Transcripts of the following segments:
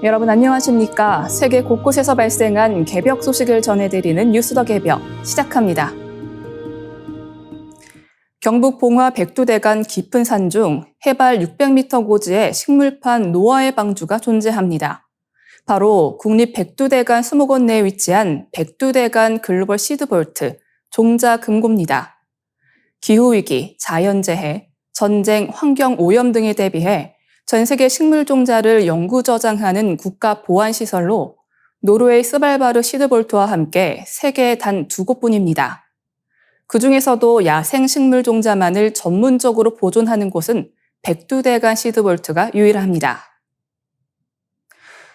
여러분 안녕하십니까? 세계 곳곳에서 발생한 개벽 소식을 전해드리는 뉴스 더 개벽 시작합니다. 경북 봉화 백두대간 깊은 산 중 해발 600m 고지에 식물판 노아의 방주가 존재합니다. 바로 국립 백두대간 수목원 내에 위치한 백두대간 글로벌 시드볼트 종자 금고입니다. 기후위기, 자연재해, 전쟁, 환경오염 등에 대비해 전 세계 식물 종자를 영구 저장하는 국가 보안시설로 노르웨이 스발바르 시드볼트와 함께 세계에 단 2곳뿐입니다. 그중에서도 야생 식물 종자만을 전문적으로 보존하는 곳은 백두대간 시드볼트가 유일합니다.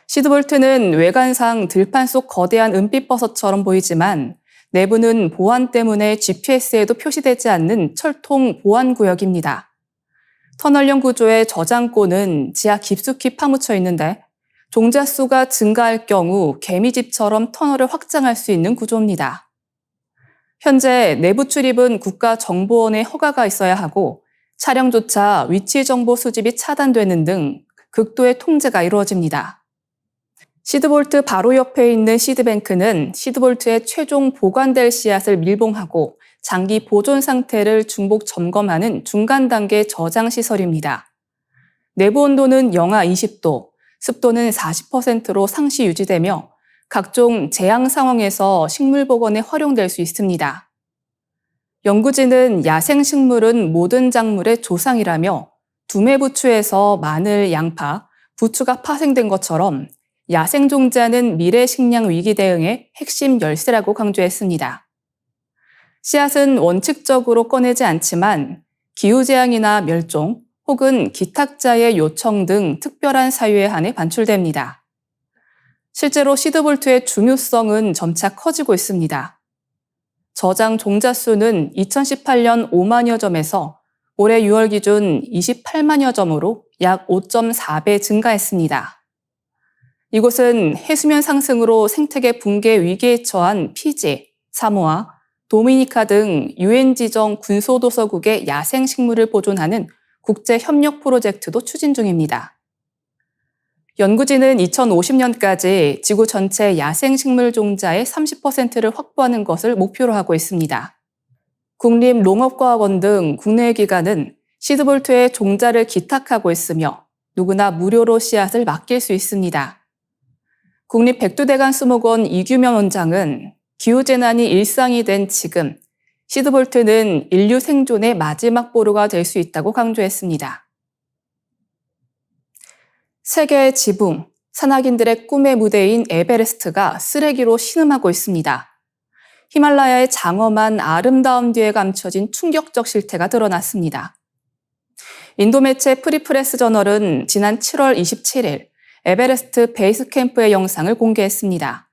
시드볼트는 외관상 들판 속 거대한 은빛버섯처럼 보이지만 내부는 보안 때문에 GPS에도 표시되지 않는 철통 보안구역입니다. 터널형 구조의 저장고는 지하 깊숙이 파묻혀 있는데 종자 수가 증가할 경우 개미집처럼 터널을 확장할 수 있는 구조입니다. 현재 내부 출입은 국가정보원의 허가가 있어야 하고 촬영조차 위치 정보 수집이 차단되는 등 극도의 통제가 이루어집니다. 시드볼트 바로 옆에 있는 시드뱅크는 시드볼트의 최종 보관될 씨앗을 밀봉하고 장기 보존 상태를 중복 점검하는 중간 단계 저장 시설입니다. 내부 온도는 영하 20도, 습도는 40%로 상시 유지되며 각종 재앙 상황에서 식물 복원에 활용될 수 있습니다. 연구진은 야생 식물은 모든 작물의 조상이라며 두매 부추에서 마늘, 양파, 부추가 파생된 것처럼 야생 종자는 미래 식량 위기 대응의 핵심 열쇠라고 강조했습니다. 씨앗은 원칙적으로 꺼내지 않지만 기후재앙이나 멸종 혹은 기탁자의 요청 등 특별한 사유에 한해 반출됩니다. 실제로 시드볼트의 중요성은 점차 커지고 있습니다. 저장 종자 수는 2018년 5만여 점에서 올해 6월 기준 28만여 점으로 약 5.4배 증가했습니다. 이곳은 해수면 상승으로 생태계 붕괴 위기에 처한 피지, 사모아, 도미니카 등 UN 지정 군소도서국의 야생 식물을 보존하는 국제 협력 프로젝트도 추진 중입니다. 연구진은 2050년까지 지구 전체 야생 식물 종자의 30%를 확보하는 것을 목표로 하고 있습니다. 국립농업과학원 등 국내 기관은 시드볼트에 종자를 기탁하고 있으며 누구나 무료로 씨앗을 맡길 수 있습니다. 국립 백두대간 수목원 이규면 원장은 기후재난이 일상이 된 지금 시드볼트는 인류 생존의 마지막 보루가 될 수 있다고 강조했습니다. 세계의 지붕, 산악인들의 꿈의 무대인 에베레스트가 쓰레기로 신음하고 있습니다. 히말라야의 장엄한 아름다움 뒤에 감춰진 충격적 실태가 드러났습니다. 인도 매체 프리프레스 저널은 지난 7월 27일 에베레스트 베이스 캠프의 영상을 공개했습니다.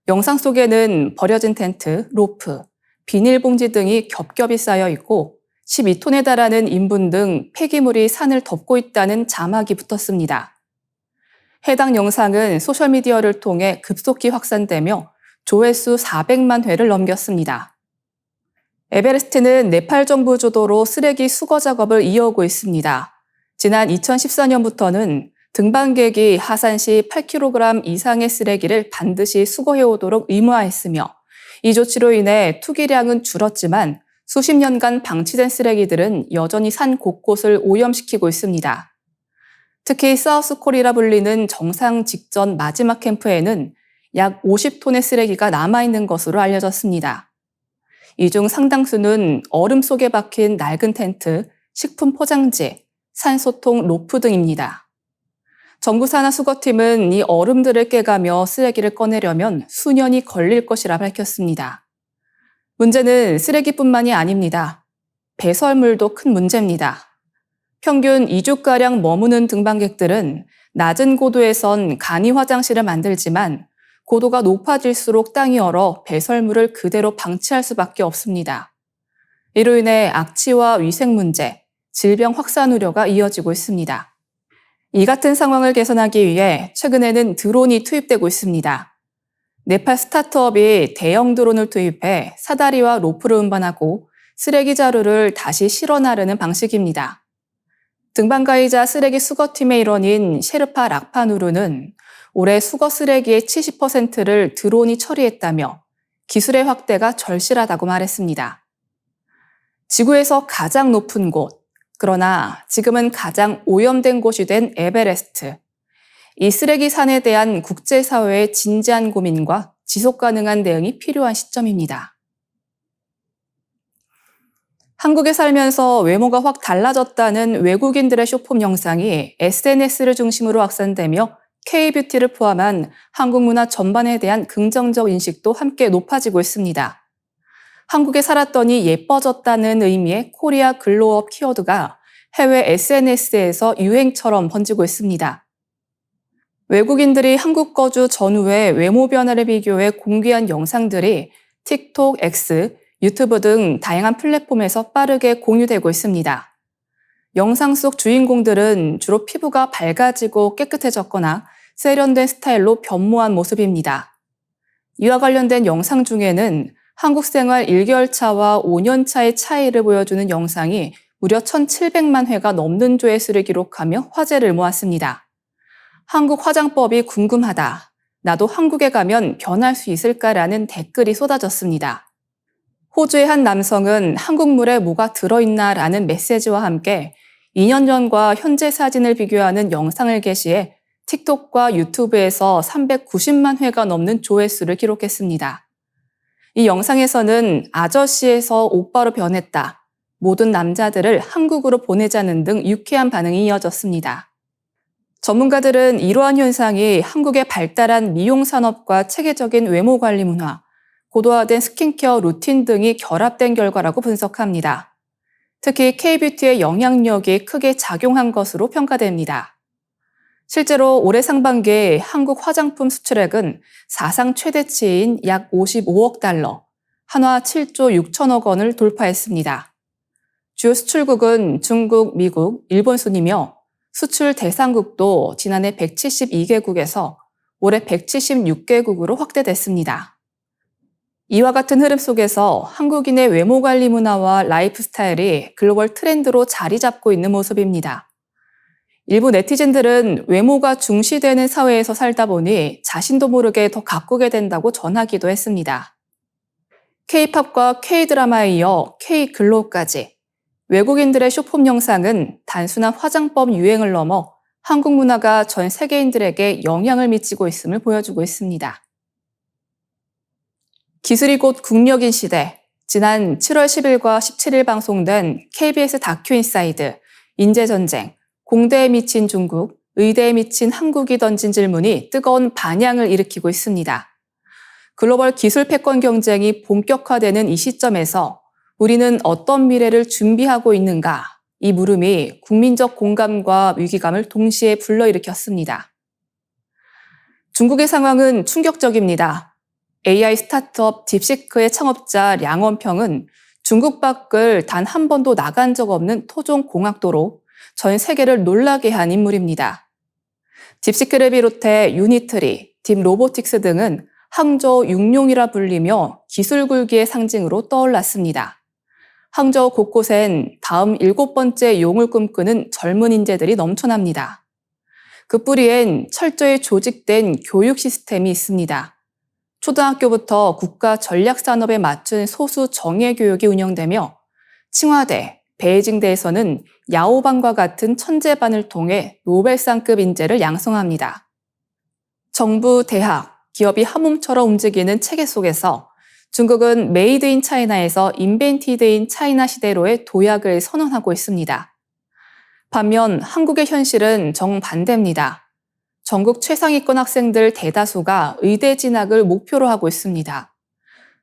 영상 속에는 버려진 텐트, 로프, 비닐봉지 등이 겹겹이 쌓여 있고 12톤에 달하는 인분 등 폐기물이 산을 덮고 있다는 자막이 붙었습니다. 해당 영상은 소셜미디어를 통해 급속히 확산되며 조회수 400만 회를 넘겼습니다. 에베레스트는 네팔 정부 주도로 쓰레기 수거 작업을 이어오고 있습니다. 지난 2014년부터는 등반객이 하산 시 8kg 이상의 쓰레기를 반드시 수거해오도록 의무화했으며 이 조치로 인해 투기량은 줄었지만 수십 년간 방치된 쓰레기들은 여전히 산 곳곳을 오염시키고 있습니다. 특히 사우스콜이라 불리는 정상 직전 마지막 캠프에는 약 50톤의 쓰레기가 남아있는 것으로 알려졌습니다. 이 중 상당수는 얼음 속에 박힌 낡은 텐트, 식품 포장지, 산소통, 로프 등입니다. 정부 산하 수거팀은 이 얼음들을 깨가며 쓰레기를 꺼내려면 수년이 걸릴 것이라 밝혔습니다. 문제는 쓰레기뿐만이 아닙니다. 배설물도 큰 문제입니다. 평균 2주가량 머무는 등반객들은 낮은 고도에선 간이 화장실을 만들지만 고도가 높아질수록 땅이 얼어 배설물을 그대로 방치할 수밖에 없습니다. 이로 인해 악취와 위생 문제, 질병 확산 우려가 이어지고 있습니다. 이 같은 상황을 개선하기 위해 최근에는 드론이 투입되고 있습니다. 네팔 스타트업이 대형 드론을 투입해 사다리와 로프를 운반하고 쓰레기 자루를 다시 실어 나르는 방식입니다. 등반가이자 쓰레기 수거팀의 일원인 셰르파 락파누르는 올해 수거 쓰레기의 70%를 드론이 처리했다며 기술의 확대가 절실하다고 말했습니다. 지구에서 가장 높은 곳, 그러나 지금은 가장 오염된 곳이 된 에베레스트. 이 쓰레기 산에 대한 국제사회의 진지한 고민과 지속 가능한 대응이 필요한 시점입니다. 한국에 살면서 외모가 확 달라졌다는 외국인들의 쇼폼 영상이 SNS를 중심으로 확산되며 K-뷰티를 포함한 한국 문화 전반에 대한 긍정적 인식도 함께 높아지고 있습니다. 한국에 살았더니 예뻐졌다는 의미의 코리아 글로업 키워드가 해외 SNS에서 유행처럼 번지고 있습니다. 외국인들이 한국 거주 전후의 외모 변화를 비교해 공개한 영상들이 틱톡, X, 유튜브 등 다양한 플랫폼에서 빠르게 공유되고 있습니다. 영상 속 주인공들은 주로 피부가 밝아지고 깨끗해졌거나 세련된 스타일로 변모한 모습입니다. 이와 관련된 영상 중에는 한국 생활 1개월 차와 5년 차의 차이를 보여주는 영상이 무려 1,700만 회가 넘는 조회수를 기록하며 화제를 모았습니다. 한국 화장법이 궁금하다. 나도 한국에 가면 변할 수 있을까라는 댓글이 쏟아졌습니다. 호주의 한 남성은 한국물에 뭐가 들어있나라는 메시지와 함께 2년 전과 현재 사진을 비교하는 영상을 게시해 틱톡과 유튜브에서 390만 회가 넘는 조회수를 기록했습니다. 이 영상에서는 아저씨에서 오빠로 변했다. 모든 남자들을 한국으로 보내자는 등 유쾌한 반응이 이어졌습니다. 전문가들은 이러한 현상이 한국의 발달한 미용 산업과 체계적인 외모 관리 문화, 고도화된 스킨케어 루틴 등이 결합된 결과라고 분석합니다. 특히 K-뷰티의 영향력이 크게 작용한 것으로 평가됩니다. 실제로 올해 상반기 한국 화장품 수출액은 사상 최대치인 약 55억 달러, 한화 7조 6천억 원을 돌파했습니다. 주요 수출국은 중국, 미국, 일본 순이며 수출 대상국도 지난해 172개국에서 올해 176개국으로 확대됐습니다. 이와 같은 흐름 속에서 한국인의 외모 관리 문화와 라이프 스타일이 글로벌 트렌드로 자리 잡고 있는 모습입니다. 일부 네티즌들은 외모가 중시되는 사회에서 살다 보니 자신도 모르게 더 가꾸게 된다고 전하기도 했습니다. K-팝과 K-드라마에 이어 K-글로우까지 외국인들의 쇼폼 영상은 단순한 화장법 유행을 넘어 한국 문화가 전 세계인들에게 영향을 미치고 있음을 보여주고 있습니다. 기술이 곧 국력인 시대, 지난 7월 10일과 17일 방송된 KBS 다큐 인사이드, 인재전쟁, 공대에 미친 중국, 의대에 미친 한국이 던진 질문이 뜨거운 반향을 일으키고 있습니다. 글로벌 기술 패권 경쟁이 본격화되는 이 시점에서 우리는 어떤 미래를 준비하고 있는가? 이 물음이 국민적 공감과 위기감을 동시에 불러일으켰습니다. 중국의 상황은 충격적입니다. AI 스타트업 딥시크의 창업자 량원평은 중국 밖을 단 한 번도 나간 적 없는 토종 공학도로 전 세계를 놀라게 한 인물입니다. 딥시크를 비롯해 유니트리, 딥로보틱스 등은 항저우 육룡이라 불리며 기술 굴기의 상징으로 떠올랐습니다. 항저우 곳곳엔 다음 7번째 용을 꿈꾸는 젊은 인재들이 넘쳐납니다. 그 뿌리엔 철저히 조직된 교육 시스템이 있습니다. 초등학교부터 국가 전략산업에 맞춘 소수 정예 교육이 운영되며 칭화대, 베이징대에서는 야오방과 같은 천재반을 통해 노벨상급 인재를 양성합니다. 정부, 대학, 기업이 한몸처럼 움직이는 체계 속에서 중국은 메이드 인 차이나에서 인벤티드 인 차이나 시대로의 도약을 선언하고 있습니다. 반면 한국의 현실은 정반대입니다. 전국 최상위권 학생들 대다수가 의대 진학을 목표로 하고 있습니다.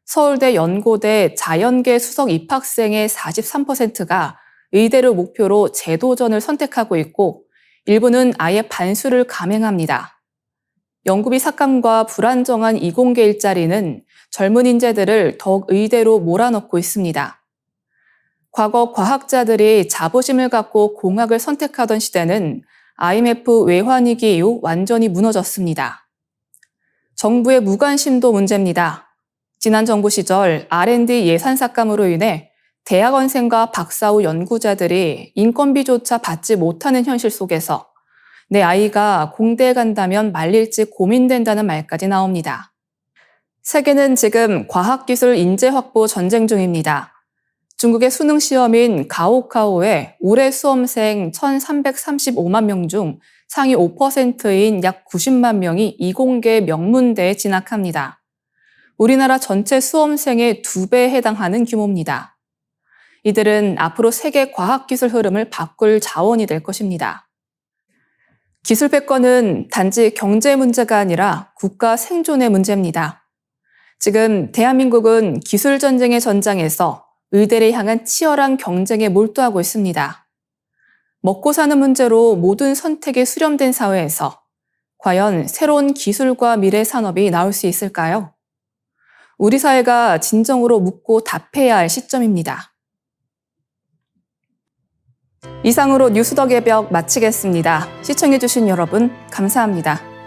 서울대, 연고대, 자연계 수석 입학생의 43%가 의대를 목표로 재도전을 선택하고 있고 일부는 아예 반수를 감행합니다. 연구비 삭감과 불안정한 이공계 일자리는 젊은 인재들을 더욱 의대로 몰아넣고 있습니다. 과거 과학자들이 자부심을 갖고 공학을 선택하던 시대는 IMF 외환위기 이후 완전히 무너졌습니다. 정부의 무관심도 문제입니다. 지난 정부 시절 R&D 예산 삭감으로 인해 대학원생과 박사 후 연구자들이 인건비조차 받지 못하는 현실 속에서 내 아이가 공대에 간다면 말릴지 고민된다는 말까지 나옵니다. 세계는 지금 과학기술 인재 확보 전쟁 중입니다. 중국의 수능 시험인 가오카오에 올해 수험생 1,335만 명 중 상위 5%인 약 90만 명이 이공계 명문대에 진학합니다. 우리나라 전체 수험생의 2배에 해당하는 규모입니다. 이들은 앞으로 세계 과학기술 흐름을 바꿀 자원이 될 것입니다. 기술 패권은 단지 경제 문제가 아니라 국가 생존의 문제입니다. 지금 대한민국은 기술 전쟁의 전장에서 의대를 향한 치열한 경쟁에 몰두하고 있습니다. 먹고 사는 문제로 모든 선택이 수렴된 사회에서 과연 새로운 기술과 미래 산업이 나올 수 있을까요? 우리 사회가 진정으로 묻고 답해야 할 시점입니다. 이상으로 뉴스 더 개벽 마치겠습니다. 시청해주신 여러분 감사합니다.